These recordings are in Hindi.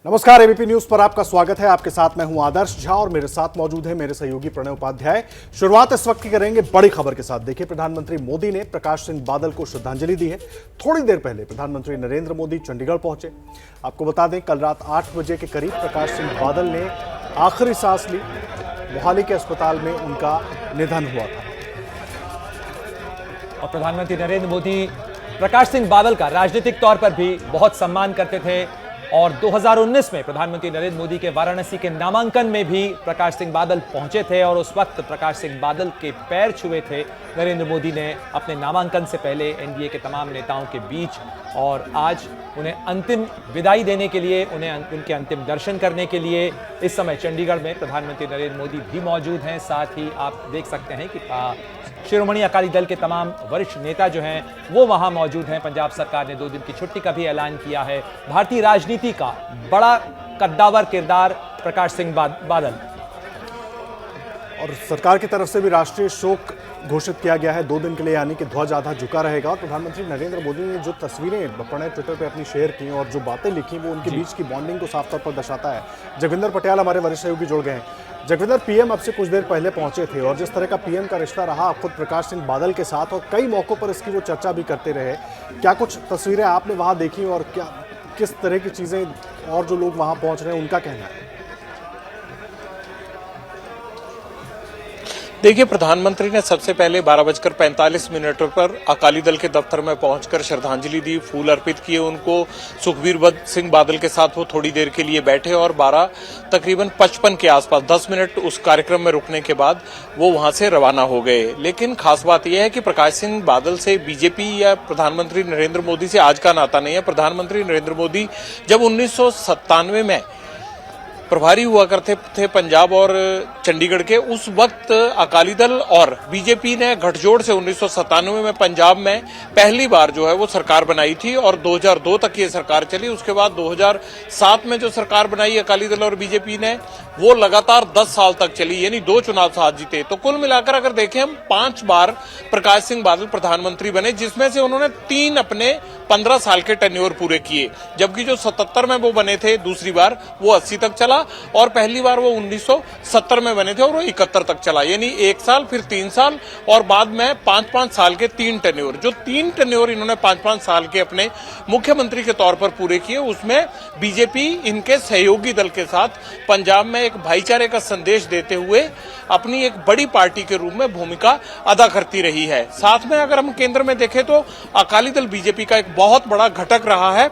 नमस्कार, एबीपी न्यूज पर आपका स्वागत है। आपके साथ मैं हूं आदर्श झा और मेरे साथ मौजूद है मेरे सहयोगी प्रणय उपाध्याय। शुरुआत इस वक्त की करेंगे बड़ी खबर के साथ। देखिए, प्रधानमंत्री मोदी ने प्रकाश सिंह बादल को श्रद्धांजलि दी है। थोड़ी देर पहले प्रधानमंत्री नरेंद्र मोदी चंडीगढ़ पहुंचे। आपको बता दें, कल रात 8 बजे के करीब प्रकाश सिंह बादल ने आखिरी सांस ली। मोहाली के अस्पताल में उनका निधन हुआ था। और प्रधानमंत्री नरेंद्र मोदी प्रकाश सिंह बादल का राजनीतिक तौर पर भी बहुत सम्मान करते थे और 2019 में प्रधानमंत्री नरेंद्र मोदी के वाराणसी के नामांकन में भी प्रकाश सिंह बादल पहुंचे थे और उस वक्त प्रकाश सिंह बादल के पैर छुए थे नरेंद्र मोदी ने अपने नामांकन से पहले एनडीए के तमाम नेताओं के बीच। और आज उन्हें अंतिम विदाई देने के लिए, उनके अंतिम दर्शन करने के लिए इस समय चंडीगढ़ में प्रधानमंत्री नरेंद्र मोदी भी मौजूद हैं। साथ ही आप देख सकते हैं कि शिरोमणि अकाली दल के तमाम वरिष्ठ नेता जो हैं वो वहां मौजूद हैं। पंजाब सरकार ने 2 दिन की छुट्टी का भी ऐलान किया है। भारतीय राजनीति का बड़ा कद्दावर किरदार प्रकाश सिंह बादल। और सरकार की तरफ से भी राष्ट्रीय शोक घोषित किया गया है 2 दिन के लिए, यानी कि ध्वज आधा झुका रहेगा। और प्रधानमंत्री नरेंद्र मोदी ने जो तस्वीरें प्रणय ट्विटर पे अपनी शेयर की और जो बातें लिखी, वो उनके बीच की बॉन्डिंग को साफ तौर पर दर्शाता है। जगविंदर पटियाल हमारे वरिष्ठ सहयोगी जुड़ गए हैं। जगविंदर, पीएम अब से कुछ देर पहले पहुंचे थे और जिस तरह का पीएम का रिश्ता रहा खुद प्रकाश सिंह बादल के साथ, और कई मौकों पर इसकी वो चर्चा भी करते रहे। क्या कुछ तस्वीरें आपने वहां देखी और क्या किस तरह की चीजें और जो लोग वहां पहुंच रहे हैं उनका कहना है? देखिए, प्रधानमंत्री ने सबसे पहले 12:45 पर अकाली दल के दफ्तर में पहुंचकर श्रद्धांजलि दी, फूल अर्पित किए उनको। सुखबीर सिंह बादल के साथ वो थोड़ी देर के लिए बैठे और 12:55 के आसपास 10 मिनट उस कार्यक्रम में रुकने के बाद वो वहां से रवाना हो गए। लेकिन खास बात यह है कि प्रकाश सिंह बादल से बीजेपी या प्रधानमंत्री नरेंद्र मोदी से आज का नाता नहीं है। प्रधानमंत्री नरेंद्र मोदी जब 1997 में प्रभारी हुआ करते थे पंजाब और चंडीगढ़ के, उस वक्त अकाली दल और बीजेपी ने गठजोड़ से 1997 में पंजाब में पहली बार जो है वो सरकार बनाई थी और 2002 तक ये सरकार चली। उसके बाद 2007 में जो सरकार बनाई अकाली दल और बीजेपी ने, वो लगातार 10 साल तक चली, यानी 2 चुनाव साथ जीते। तो कुल मिलाकर अगर देखें हम, 5 बार प्रकाश सिंह बादल प्रधानमंत्री बने, जिसमें से उन्होंने 3 अपने 15 साल के टेन्योर पूरे किए। जबकि जो 77 में वो बने थे दूसरी बार, वो 80 तक चला और पहली बार वो 1970 में बने थे और वो 71 तक चला, यानी 1 साल, फिर 3 साल और बाद में 5-5 साल के 3 टेन्योर। जो 3 टेन्योर इन्होंने 5-5 साल के अपने मुख्यमंत्री के तौर पर पूरे किए, उसमें बीजेपी इनके सहयोगी दल के साथ पंजाब में एक भाईचारे का संदेश देते हुए अपनी एक बड़ी पार्टी के रूप में भूमिका अदा करती रही है। साथ में अगर हम केंद्र में देखें तो अकाली दल बीजेपी का एक बहुत बड़ा घटक रहा है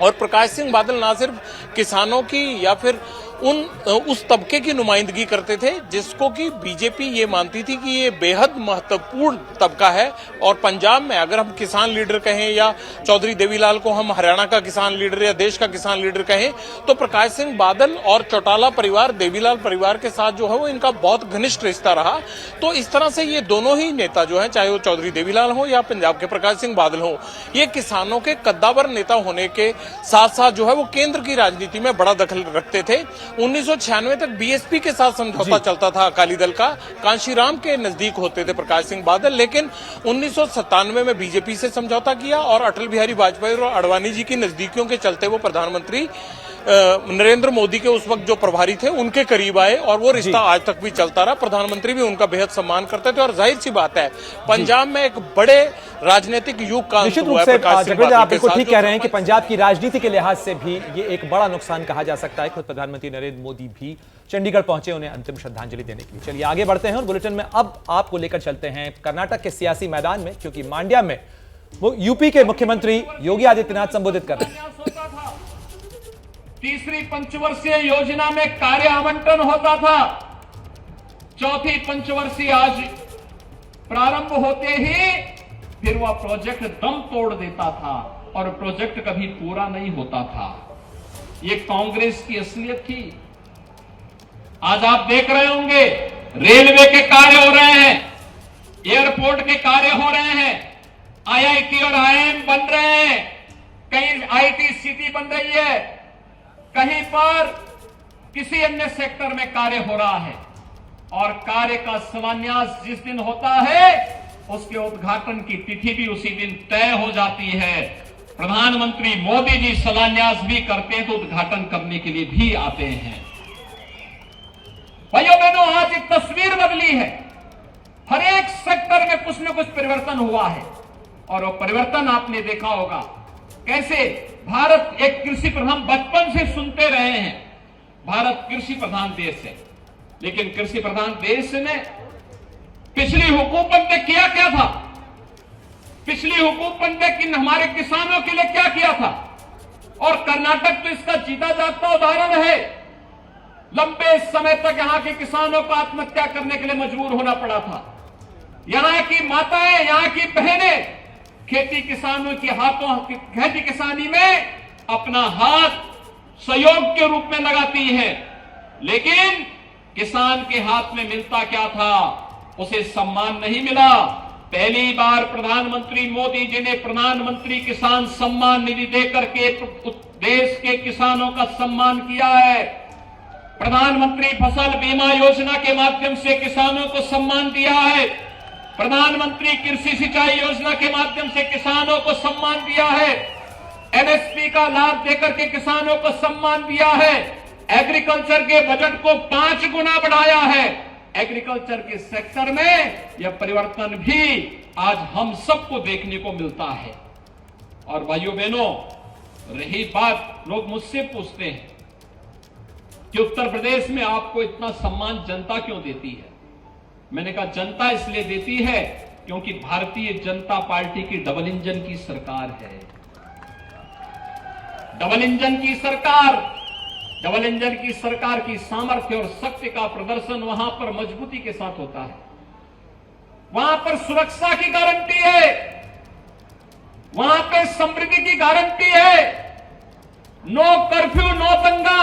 और प्रकाश सिंह बादल ना सिर्फ किसानों की या फिर उस तबके की नुमाइंदगी करते थे जिसको कि बीजेपी ये मानती थी कि ये बेहद महत्वपूर्ण तबका है। और पंजाब में अगर हम किसान लीडर कहें या चौधरी देवीलाल को हम हरियाणा का किसान लीडर या देश का किसान लीडर कहें, तो प्रकाश सिंह बादल और चौटाला परिवार, देवीलाल परिवार के साथ जो है वो इनका बहुत घनिष्ठ रिश्ता रहा। तो इस तरह से ये दोनों ही नेता जो है, चाहे वो चौधरी देवीलाल हो या पंजाब के प्रकाश सिंह बादल हो, ये किसानों के कद्दावर नेता होने के साथ साथ जो है वो केंद्र की राजनीति में बड़ा दखल रखते थे। 1996 तक बीएसपी के साथ समझौता चलता था अकाली दल का, कांशीराम के नजदीक होते थे प्रकाश सिंह बादल, लेकिन 1997 में बीजेपी से समझौता किया और अटल बिहारी वाजपेयी और आडवाणी जी की नजदीकियों के चलते वो प्रधानमंत्री नरेंद्र मोदी के उस वक्त जो प्रभारी थे उनके करीब आए और वो रिश्ता आज तक भी चलता रहा। प्रधानमंत्री भी उनका बेहद सम्मान करते थे और जाहिर सी बात है पंजाब में एक बड़े राजनीतिक युग का निश्चित रूप से आप बिल्कुल ठीक कह रहे हैं कि पंजाब की राजनीति के लिहाज से भी ये एक बड़ा नुकसान कहा जा सकता है। खुद प्रधानमंत्री नरेंद्र मोदी भी चंडीगढ़ पहुंचे उन्हें अंतिम श्रद्धांजलि देने के लिए। चलिए आगे बढ़ते हैं और बुलेटिन में अब आपको लेकर चलते हैं कर्नाटक के सियासी मैदान में, क्योंकि मांड्या में यूपी के मुख्यमंत्री योगी आदित्यनाथ संबोधित कर रहे हैं। तीसरी पंचवर्षीय योजना में कार्य आवंटन होता था, चौथी पंचवर्षीय आज प्रारंभ होते ही फिर वह प्रोजेक्ट दम तोड़ देता था और प्रोजेक्ट कभी पूरा नहीं होता था। ये कांग्रेस की असलियत थी। आज आप देख रहे होंगे रेलवे के कार्य हो रहे हैं, एयरपोर्ट के कार्य हो रहे हैं, आईआईटी और आईआईएम बन रहे हैं, कहीं आईटी सिटी बन रही है, कहीं पर किसी अन्य सेक्टर में कार्य हो रहा है और कार्य का शिलान्यास जिस दिन होता है उसके उद्घाटन की तिथि भी उसी दिन तय हो जाती है। प्रधानमंत्री मोदी जी शिलान्यास भी करते हैं तो उद्घाटन करने के लिए भी आते हैं। भाइयों बहनों, आज एक तस्वीर बदली है। हर एक सेक्टर में कुछ न कुछ परिवर्तन हुआ है और वो परिवर्तन आपने देखा होगा कैसे भारत एक कृषि प्रधान, बचपन से सुनते रहे हैं भारत कृषि प्रधान देश है, लेकिन कृषि प्रधान देश ने पिछली हुकूमत ने किया क्या था? पिछली हुकूमत ने हमारे किसानों के लिए क्या किया था? और कर्नाटक तो इसका जीता जागता उदाहरण है। लंबे समय तक यहां के किसानों को आत्महत्या करने के लिए मजबूर होना पड़ा था। यहां की माताएं, यहां की बहनें खेती किसानों के हाथों खेती किसानी में अपना हाथ सहयोग के रूप में लगाती हैं, लेकिन किसान के हाथ में मिलता क्या था? उसे सम्मान नहीं मिला। पहली बार प्रधानमंत्री मोदी जी ने प्रधानमंत्री किसान सम्मान निधि देकर के देश के किसानों का सम्मान किया है। प्रधानमंत्री फसल बीमा योजना के माध्यम से किसानों को सम्मान दिया है। प्रधानमंत्री कृषि सिंचाई योजना के माध्यम से किसानों को सम्मान दिया है। एमएसपी का लाभ देकर के किसानों को सम्मान दिया है। एग्रीकल्चर के बजट को 5 गुना बढ़ाया है। एग्रीकल्चर के सेक्टर में यह परिवर्तन भी आज हम सबको देखने को मिलता है। और भाइयों बहनों, रही बात, लोग मुझसे पूछते हैं कि उत्तर प्रदेश में आपको इतना सम्मान जनता क्यों देती है? मैंने कहा जनता इसलिए देती है क्योंकि भारतीय जनता पार्टी की डबल इंजन की सरकार है। डबल इंजन की सरकार, डबल इंजन की सरकार की सामर्थ्य और शक्ति का प्रदर्शन वहां पर मजबूती के साथ होता है। वहां पर सुरक्षा की गारंटी है, वहां पे समृद्धि की गारंटी है। नो कर्फ्यू, नो दंगा,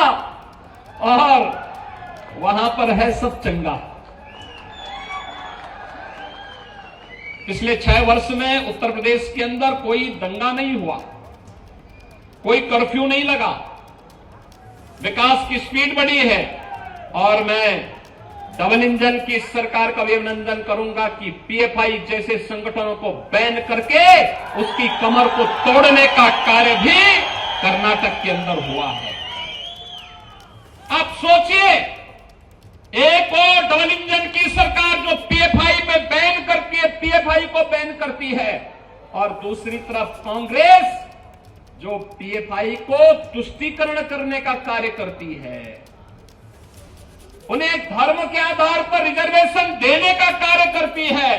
और वहां पर है सब चंगा। पिछले 6 वर्ष में उत्तर प्रदेश के अंदर कोई दंगा नहीं हुआ, कोई कर्फ्यू नहीं लगा, विकास की स्पीड बढ़ी है। और मैं डबल इंजन की सरकार का भी अभिनंदन करूंगा कि पीएफआई जैसे संगठनों को बैन करके उसकी कमर को तोड़ने का कार्य भी कर्नाटक के अंदर हुआ है। आप सोचिए, एक और डबल इंजन की सरकार जो पीएफआई पे बैन करती है, पीएफआई को बैन करती है, और दूसरी तरफ कांग्रेस जो पीएफआई को तुष्टीकरण करने का कार्य करती है, उन्हें धर्म के आधार पर रिजर्वेशन देने का कार्य करती है।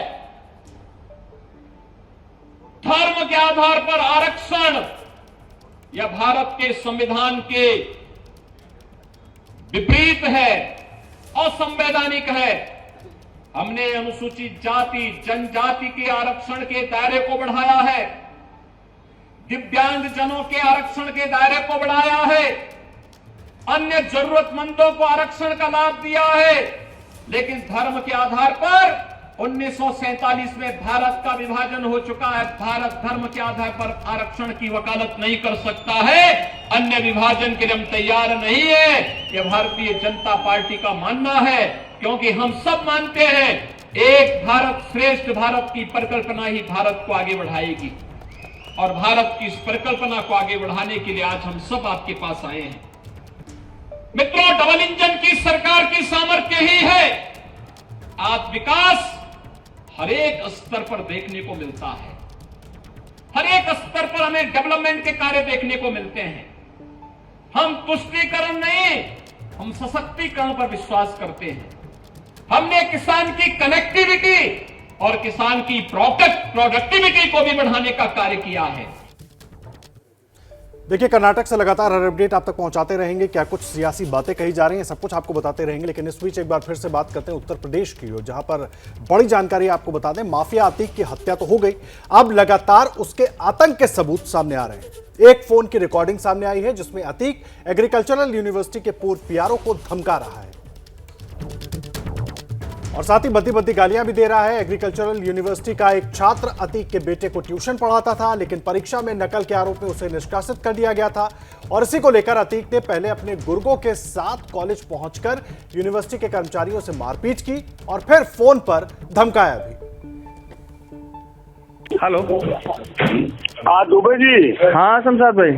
धर्म के आधार पर आरक्षण यह भारत के संविधान के विपरीत है, असंवैधानिक है। हमने अनुसूचित जाति जनजाति के आरक्षण के दायरे को बढ़ाया है, दिव्यांग जनों के आरक्षण के दायरे को बढ़ाया है, अन्य जरूरतमंदों को आरक्षण का लाभ दिया है। लेकिन धर्म के आधार पर 1947 में भारत का विभाजन हो चुका है। भारत धर्म के आधार पर आरक्षण की वकालत नहीं कर सकता है। अन्य विभाजन के लिए हम तैयार नहीं है, यह भारतीय जनता पार्टी का मानना है, क्योंकि हम सब मानते हैं एक भारत श्रेष्ठ भारत की परिकल्पना ही भारत को आगे बढ़ाएगी। और भारत की इस परिकल्पना को आगे बढ़ाने के लिए आज हम सब आपके पास आए हैं। मित्रों, डबल इंजन की सरकार की सामर्थ्य ही है आज विकास हर एक स्तर पर देखने को मिलता है। हर एक स्तर पर हमें डेवलपमेंट के कार्य देखने को मिलते हैं। हम तुष्टीकरण नहीं, हम सशक्तिकरण पर विश्वास करते हैं। हमने किसान की कनेक्टिविटी और किसान की प्रोडक्टिविटी को भी बढ़ाने का कार्य किया है। देखिए, कर्नाटक से लगातार हर अपडेट आप तक पहुंचाते रहेंगे। क्या कुछ सियासी बातें कही जा रही हैं, सब कुछ आपको बताते रहेंगे। लेकिन इस बीच एक बार फिर से बात करते हैं उत्तर प्रदेश की, जहां पर बड़ी जानकारी आपको बता दें, माफिया अतीक की हत्या तो हो गई, अब लगातार उसके आतंक के सबूत सामने आ रहे हैं। एक फोन की रिकॉर्डिंग सामने आई है जिसमें अतीक एग्रीकल्चरल यूनिवर्सिटी के पूर्व पीआरओ को धमका रहा है और साथ ही बद्दी बद्दी गालियां भी दे रहा है। एग्रीकल्चरल यूनिवर्सिटी का एक छात्र अतीक के बेटे को ट्यूशन पढ़ाता था, लेकिन परीक्षा में नकल के आरोप में उसे निष्कासित कर दिया गया था। और इसी को लेकर अतीक ने पहले अपने गुर्गों के साथ कॉलेज पहुंचकर यूनिवर्सिटी के कर्मचारियों से मारपीट की और फिर फोन पर धमकाया भी। हेलो। हाँ दुबे जी। हाँ शमशाद भाई।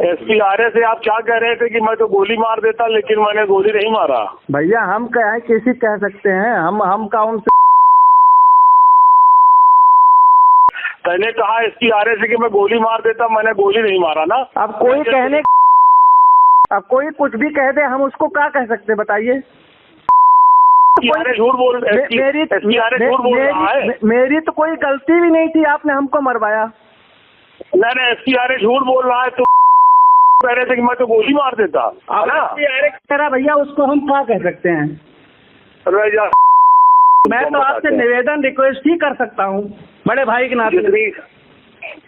एसपी आर्य से आप क्या कह रहे थे कि मैं तो गोली मार देता, लेकिन मैंने गोली नहीं मारा। भैया हम कैसे कह सकते हैं, हम कौन से। मैंने कहा एसपी आर्य से कि मैं गोली मार देता, मैंने गोली नहीं मारा ना। अब कोई कुछ भी कह दे, हम उसको क्या कह सकते हैं बताइए। झूठ बोल मेरी तो कोई गलती भी नहीं थी, आपने हमको मरवाया। नहीं एसपी आर्य झूठ बोल रहा है, तो कह रहे थे कि मैं तो गोली मार देता। भैया उसको हम क्या कह सकते हैं। मैं तो आपसे निवेदन रिक्वेस्ट ही कर सकता हूँ बड़े भाई के नाते।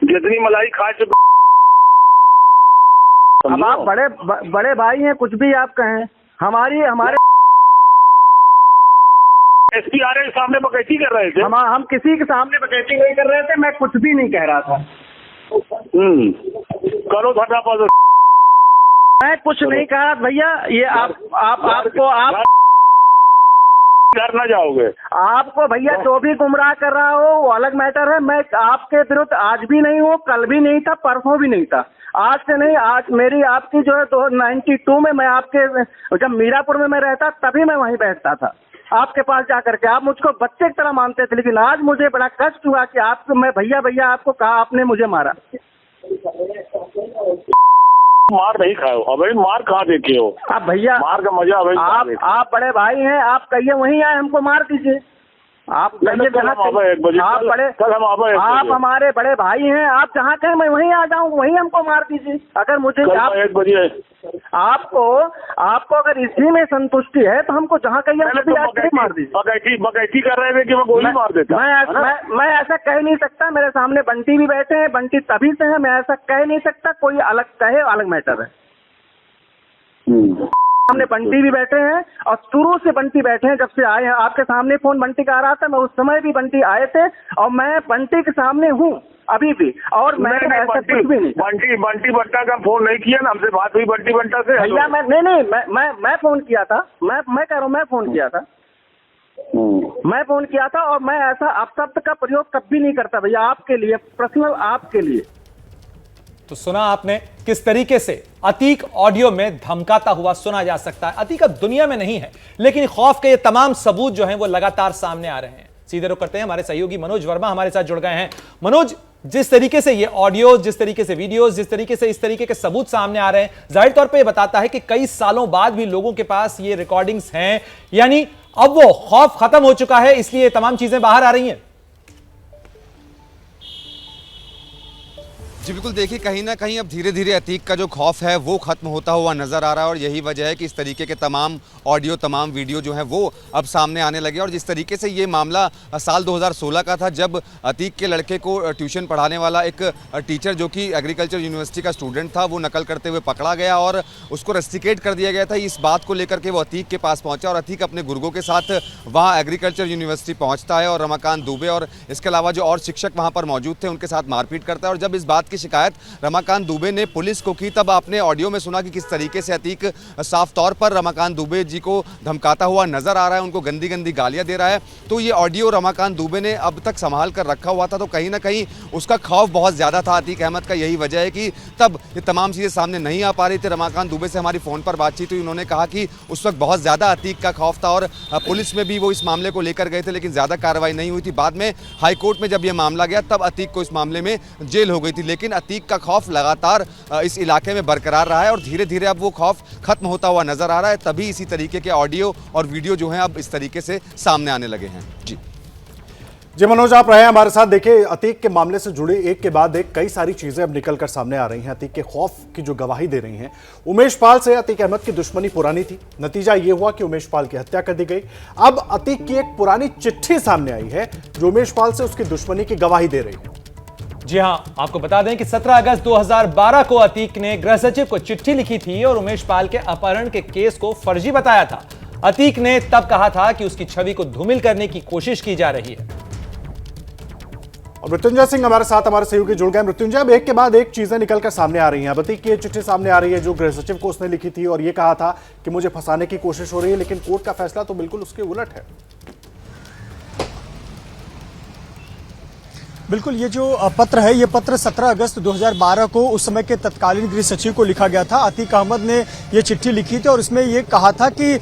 जितनी मलाई खा चुके, अब आप बड़े भाई हैं, कुछ भी आप कहें। हमारे एसपी आर्य के सामने बकैती कर रहे थे। हम किसी के सामने बकैती नहीं कर रहे थे, मैं कुछ भी नहीं कह रहा था। करो धरना पर। मैं कुछ नहीं कहा भैया, ये आप घर न जाओगे। आपको भैया जो भी गुमराह कर रहा हो वो अलग मैटर है। मैं आपके विरुद्ध आज भी नहीं हूँ, कल भी नहीं था, परसों भी नहीं था, आज से नहीं। आज मेरी आपकी जो है 92 में मैं आपके, जब मीरापुर में मैं रहता तभी मैं वहीं बैठता था आपके पास जाकर के। आप मुझको बच्चे की तरह मानते थे, लेकिन आज मुझे बड़ा कष्ट हुआ कि आपको मैं भैया आपको कहा, आपने मुझे मारा। मार नहीं खाए हो अभी, मार कहाँ देखे हो आप भैया? मार का मजा अभी आप बड़े भाई हैं, आप कहिए वहीं आए हमको मार दीजिए। आप हमारे बड़े भाई हैं, आप जहाँ कहें मैं वहीं आ जाऊँ, वहीं हमको मार दीजिए। अगर मुझे 1 बजे आपको अगर इसी में संतुष्टि है तो हमको जहाँ कहिए मार दीजिए। बकैती कर रहे थे कि मैं गोली मार देता। मैं ऐसा कह नहीं सकता। मेरे सामने बंटी भी बैठे हैं, बंटी तभी से है, मैं ऐसा कह नहीं सकता। कोई अलग कहे, अलग मैटर है। सामने बंटी भी बैठे हैं और शुरू से बंटी बैठे हैं, जब से आए हैं। आपके सामने फोन बंटी का आ रहा था, मैं उस समय भी बंटी आए थे और मैं बंटी के सामने हूँ अभी भी। और मैं ऐसा कुछ भी नहीं। बंटी बंटा का फोन नहीं किया ना, हमसे बात हुई बंटी बंटा से। भैया मैं फोन किया था। मैं कह रहा हूँ मैं फोन किया था। मैं फोन किया था और मैं ऐसा अपशब्द का प्रयोग कभी नहीं करता भैया, आपके लिए पर्सनल, आपके लिए। तो सुना आपने किस तरीके से अतीक ऑडियो में धमकाता हुआ सुना जा सकता है। अतीक अब दुनिया में नहीं है, लेकिन खौफ के ये तमाम सबूत जो हैं वो लगातार सामने आ रहे हैं। सीधे रुख करते हैं, हमारे सहयोगी मनोज वर्मा हमारे साथ जुड़ गए हैं। मनोज, जिस तरीके से ये ऑडियो, जिस तरीके से वीडियोस, जिस तरीके से इस तरीके के सबूत सामने आ रहे हैं, जाहिर तौर पे ये बताता है कि कई सालों बाद भी लोगों के पास ये रिकॉर्डिंग्स हैं, यानी अब वो खौफ खत्म हो चुका है, इसलिए ये तमाम चीजें बाहर आ रही हैं। जी बिल्कुल, देखिए कहीं ना कहीं अब धीरे धीरे अतीक का जो खौफ है वो खत्म होता हुआ नजर आ रहा है और यही वजह है कि इस तरीके के तमाम ऑडियो, तमाम वीडियो जो हैं वो अब सामने आने लगे। और जिस तरीके से ये मामला साल 2016 का था, जब अतीक के लड़के को ट्यूशन पढ़ाने वाला एक टीचर जो कि एग्रीकल्चर यूनिवर्सिटी का स्टूडेंट था, वो नकल करते हुए पकड़ा गया और उसको रस्टिकेट कर दिया गया था। इस बात को लेकर के वो अतीक के पास पहुंचा और अतीक अपने गुर्गों के साथ वहाँ एग्रीकल्चर यूनिवर्सिटी पहुँचता है और रमाकांत दुबे और इसके अलावा जो और शिक्षक वहाँ पर मौजूद थे उनके साथ मारपीट करता है। और जब इस बात की शिकायत रमाकांत दुबे ने पुलिस को की, तब आपने ऑडियो में सुना कि किस तरीके से अतीक साफ तौर पर रमाकांत दुबे जी को धमकाता हुआ नजर आ रहा है, उनको गंदी गंदी गालियां दे रहा है। तो ये ऑडियो रमाकांत दुबे ने अब तक संभाल कर रखा हुआ था, तो कहीं ना कहीं उसका खौफ बहुत ज्यादा था अतीक अहमद का। यही वजह है कि तब ये तमाम चीजें सामने नहीं आ पा रही थी। रमाकांत दुबे से हमारी फोन पर बातचीत हुई, उन्होंने कहा कि उस वक्त बहुत ज्यादा अतीक का खौफ था और पुलिस में भी वो इस मामले को लेकर गए थे, लेकिन ज्यादा कार्रवाई नहीं हुई थी। बाद में हाईकोर्ट में जब यह मामला गया तब अतीक को इस मामले में जेल हो गई थी, लेकिन अतीक का खौफ लगातार इस इलाके में बरकरार रहा है और धीरे धीरे अब वो खौफ खत्म होता हुआ नजर आ रहा है। तभी इसी तरीके के ऑडियो और वीडियो जो हैं अब इस तरीके से सामने आने लगे हैं। जी मनोज, आप रहे हैं हमारे साथ। देखिए, अतीक के मामले से जुड़ी एक के बाद एक कई सारी चीजें अब निकल कर सामने आ रही हैं। अतीक के खौफ की जो गवाही दे रही हैं। उमेश पाल से अतीक अहमद की दुश्मनी पुरानी थी, नतीजा यह हुआ कि उमेश पाल की हत्या कर दी गई। अब अतीक की एक पुरानी चिट्ठी सामने आई है जो उमेश पाल से उसकी दुश्मनी की गवाही दे रही है। जी हां, आपको बता दें कि 17 अगस्त 2012 को अतीक ने गृह सचिव को चिट्ठी लिखी थी और उमेश पाल के अपहरण के केस को फर्जी बताया था। अतीक ने तब कहा था कि उसकी छवि को धूमिल करने की कोशिश की जा रही है। और मृत्युंजय सिंह हमारे साथ, हमारे सहयोगी जुड़ गए। मृत्युंजय, अब एक के बाद एक चीजें निकलकर सामने आ रही हैं। अतीक की चिट्ठी सामने आ रही है जो गृह सचिव को उसने लिखी थी और यह कहा था कि मुझे फंसाने की कोशिश हो रही है, लेकिन कोर्ट का फैसला तो बिल्कुल उसके उलट है। बिल्कुल, ये जो पत्र है, ये पत्र 17 अगस्त 2012 को उस समय के तत्कालीन गृह सचिव को लिखा गया था। अतीक अहमद ने ये चिट्ठी लिखी थी और इसमें ये कहा था कि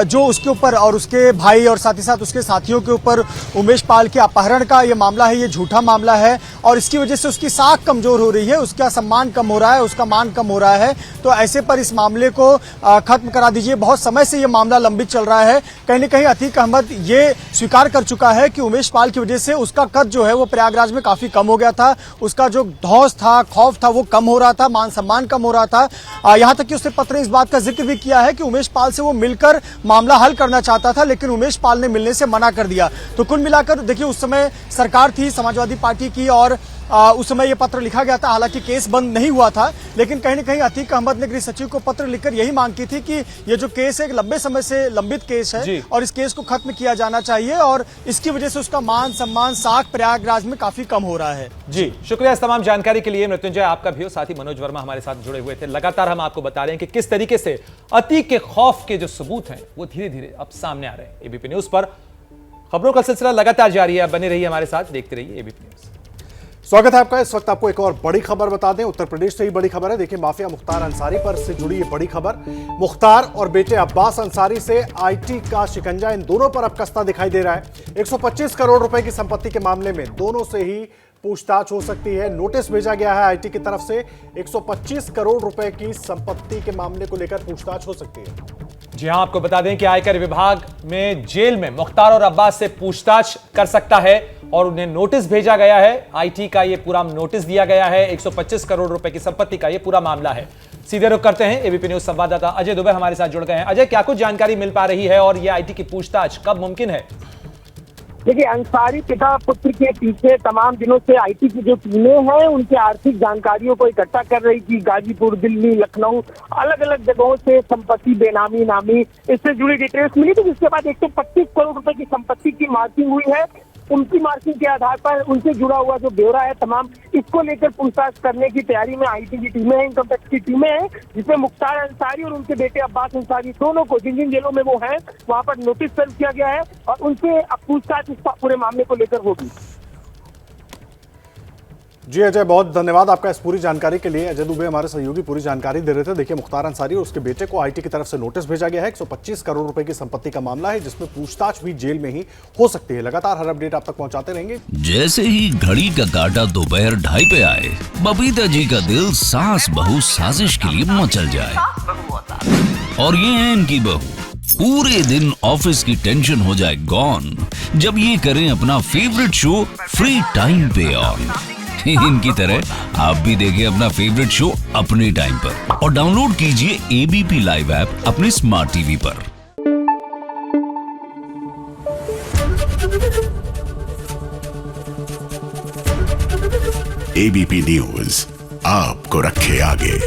जो उसके ऊपर और उसके भाई और साथ ही साथ उसके साथियों के ऊपर उमेश पाल के अपहरण का ये मामला है, ये झूठा मामला है और इसकी वजह से उसकी साख कमजोर हो रही है, उसका सम्मान कम हो रहा है, उसका मान कम हो रहा है। तो ऐसे पर इस मामले को खत्म करा दीजिए। बहुत समय से ये मामला लंबित चल रहा है। कहीं न कहीं अतीक अहमद ये स्वीकार कर चुका है कि उमेश पाल की वजह से उसका कद जो है वो प्रयागराज में काफी कम हो गया था, उसका जो धौस था, खौफ था, वो कम हो रहा था, मान सम्मान कम हो रहा था। यहां तक कि उसने पत्र में इस बात का जिक्र भी किया है कि उमेश पाल से वो मिलकर मामला हल करना चाहता था, लेकिन उमेश पाल ने मिलने से मना कर दिया। तो कुल मिलाकर देखिए, उस समय सरकार थी समाजवादी पार्टी की और उस समय ये पत्र लिखा गया था। हालांकि केस बंद नहीं हुआ था, लेकिन कहीं न कहीं अतीक अहमद ने गृह सचिव को पत्र लिखकर यही मांग की थी कि ये जो केस है, एक लंबे समय से लंबित केस है और इस केस को खत्म किया जाना चाहिए और इसकी वजह से उसका मान सम्मान साख प्रयागराज में काफी कम हो रहा है। जी, शुक्रिया इस तमाम जानकारी के लिए। मृत्युंजय, आपका भी हो, साथ ही मनोज वर्मा हमारे साथ जुड़े हुए थे। लगातार हम आपको बता रहे हैं कि किस तरीके से अतीक के खौफ के जो सबूत हैं वो धीरे धीरे अब सामने आ रहे हैं। एबीपी न्यूज पर खबरों का सिलसिला लगातार जारी है। बने रहिए हमारे साथ, देखते रहिए एबीपी न्यूज। स्वागत है आपका। इस वक्त आपको एक और बड़ी खबर बता दें, उत्तर प्रदेश से ही बड़ी खबर है। देखिए, माफिया मुख्तार अंसारी पर से जुड़ी ये बड़ी खबर। मुख्तार और बेटे अब्बास अंसारी से आईटी का शिकंजा इन दोनों पर अब कसता दिखाई दे रहा है। 125 करोड़ रुपए की संपत्ति के मामले में दोनों से ही पूछताछ हो सकती है। नोटिस भेजा गया है आईटी की तरफ से। 125 करोड़ रुपए की संपत्ति के मामले को लेकर पूछताछ हो सकती है। जी हां, आपको बता दें कि आयकर विभाग में जेल में मुख्तार और अब्बास से पूछताछ कर सकता है और उन्हें नोटिस भेजा गया है। आईटी का ये पूरा नोटिस दिया गया है। 125 करोड़ रुपए की संपत्ति का ये पूरा मामला है। सीधे रुख करते हैं, एबीपी न्यूज संवाददाता अजय दुबे हमारे साथ जुड़ गए हैं। अजय, क्या कुछ जानकारी मिल पा रही है और ये आईटी की पूछताछ कब मुमकिन है? देखिए, अंसारी पिता पुत्र के पीछे तमाम दिनों से आईटी की जो टीमें हैं उनकी आर्थिक जानकारियों को इकट्ठा कर रही थी। गाजीपुर, दिल्ली, लखनऊ, अलग अलग जगहों से संपत्ति बेनामी नामी इससे जुड़ी डिटेल्स मिली थी, जिसके बाद 125 करोड़ रुपए की संपत्ति की मार्किंग हुई है। उनकी मार्किंग के आधार पर उनसे जुड़ा हुआ जो ब्यौरा है तमाम, इसको लेकर पूछताछ करने की तैयारी में आईटी की टीमें हैं, इनकम टैक्स की टीमें हैं, जिसमें मुख्तार अंसारी और उनके बेटे अब्बास अंसारी दोनों को जिन जिन जेलों में वो हैं वहां पर नोटिस सर्व किया गया है और उनसे अब पूछताछ इस पूरे मामले को लेकर होगी। जी अजय, बहुत धन्यवाद आपका इस पूरी जानकारी के लिए। अजय दुबे हमारे सहयोगी पूरी जानकारी दे रहे थे। देखिए, मुख्तार अंसारी और उसके बेटे को आईटी की तरफ से नोटिस भेजा गया है। 125 करोड़ रुपए की संपत्ति का मामला है, जिसमें पूछताछ भी जेल में ही हो सकती है। लगातार हर अपडेट आप तक पहुंचाते रहेंगे। जैसे ही घड़ी का काटा दोपहर 2:30 पे आए, बबीता जी का दिल सास बहू साजिश के लिए मचल जाए। और ये है इनकी बहू, पूरे दिन ऑफिस की टेंशन हो जाए गॉन जब ये करें अपना फेवरेट शो फ्री टाइम पे ऑन। इनकी तरह आप भी देखिए अपना फेवरेट शो अपने टाइम पर और डाउनलोड कीजिए एबीपी लाइव ऐप अपने स्मार्ट टीवी पर। एबीपी न्यूज आपको रखे आगे।